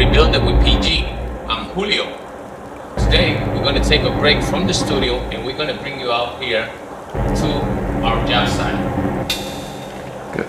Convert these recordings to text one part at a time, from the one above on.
Rebuild It with PG. I'm Julio. Today we're going to take a break from the studio and we're going to bring you out here to our job site. Good.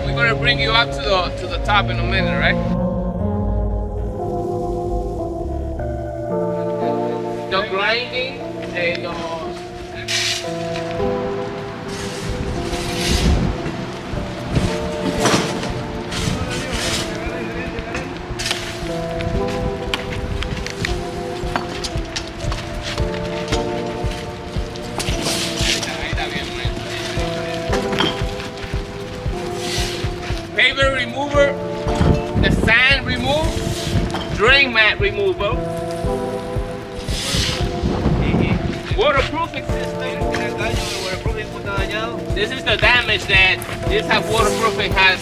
We're gonna bring you up to the top in a minute, right? The grinding and paver remover, the sand remove, drain mat removal, waterproofing system. This is the damage that this waterproofing has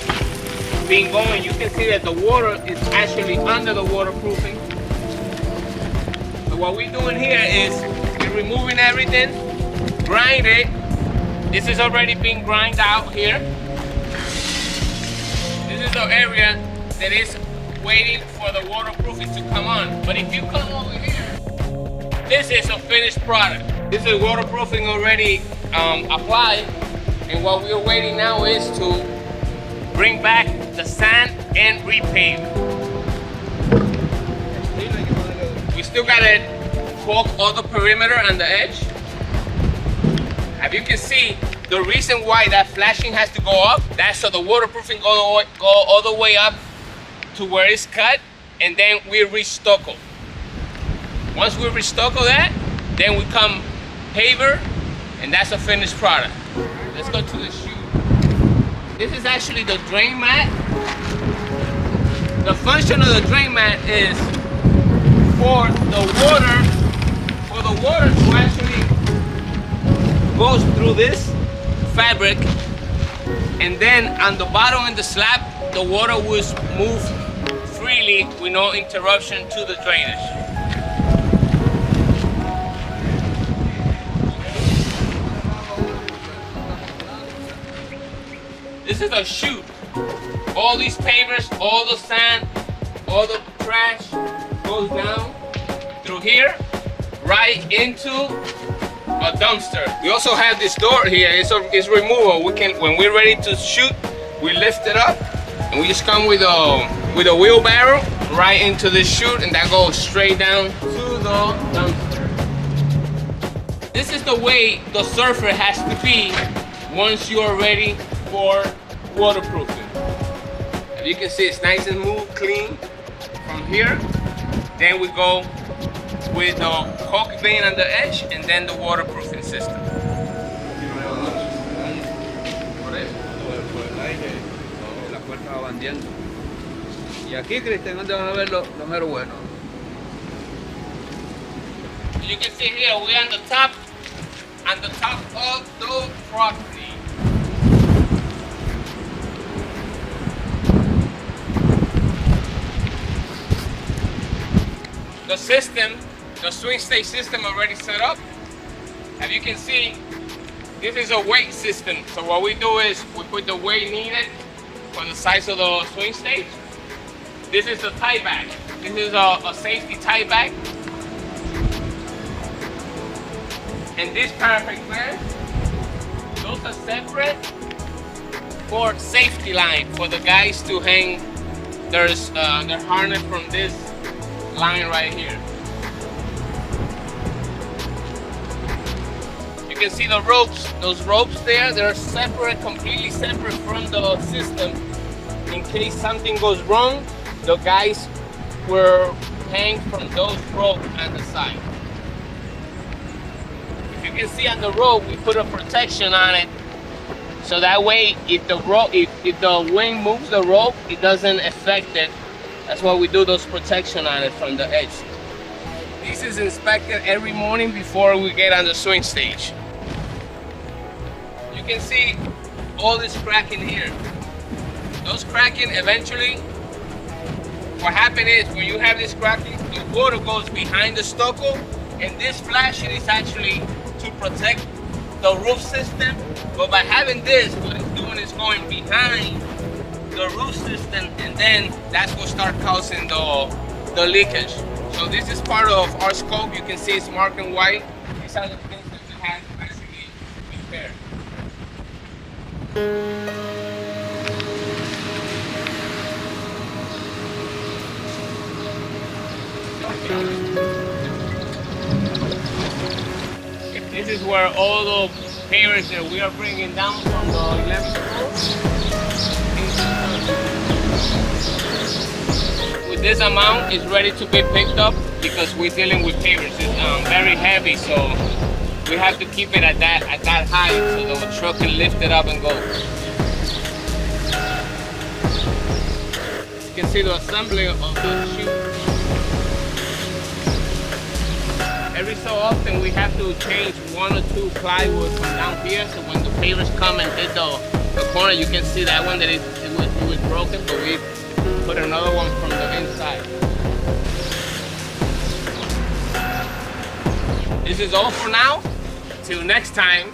been going. You can see that the water is actually under the waterproofing. So what we're doing here is we're removing everything, grind it. This is already being grinded out here. This is the area that is waiting for the waterproofing to come on. But if you come over here, this is a finished product. This is waterproofing already applied. And what we're waiting now is to bring back the sand and repave. We still gotta caulk all the perimeter and the edge. As you can see, the reason why that flashing has to go up, that's so the waterproofing go all the way up to where it's cut, and then we restucco. Once we restucco that, then we come paver, and that's a finished product. Let's go to the chute. This is actually the drain mat. The function of the drain mat is for the water to actually go through this fabric, and then on the bottom in the slab, the water will move freely with no interruption to the drainage. This is a chute. All these pavers, all the sand, all the trash goes down through here, right into a dumpster. We also have this door here. It's removable. We can, when we're ready to shoot, we lift it up, and we just come with a wheelbarrow right into this chute, and that goes straight down to the dumpster. This is the way the surfer has to be once you are ready for waterproofing. As you can see, it's nice and smooth, clean from here. Then we go with the caulk vein on the edge, and then the waterproofing system. Y aquí, Cristian, ¿dónde vas a ver lo mero bueno? You can see here, we're on the top of the property. The system, the swing stage system already set up. As you can see, this is a weight system. So what we do is we put the weight needed for the size of the swing stage. This is the tie back. This is a safety tie back. and this parapet clamp, those are separate for safety line for the guys to hang their harness from this line right here. You can see the ropes, those ropes there, they're separate, completely separate from the system. In case something goes wrong, the guys will hang from those ropes on the side. If you can see on the rope, we put a protection on it, so that way if the wind moves the rope, it doesn't affect it. That's why we do those protection on it from the edge. This is inspected every morning before we get on the swing stage. You can see all this cracking here. Those cracking eventually, what happens is when you have this cracking, the water goes behind the stucco, and this flashing is actually to protect the roof system. But by having this, what it's doing is going behind the roof system, and then that's what start causing the leakage. So this is part of our scope. You can see it's marked in white. These are the things that we have to basically repair. This is where all the pavers that we are bringing down from the 11th floor. With this amount, it's ready to be picked up because we're dealing with pavers. It's very heavy, so we have to keep it at that height so the truck can lift it up and go. You can see the assembly of the chute. Every so often we have to change 1 or 2 plywood from down here, so when the pavers come and hit the corner, you can see that one that it was broken, but we put another one from the inside. This is all for now. Till next time.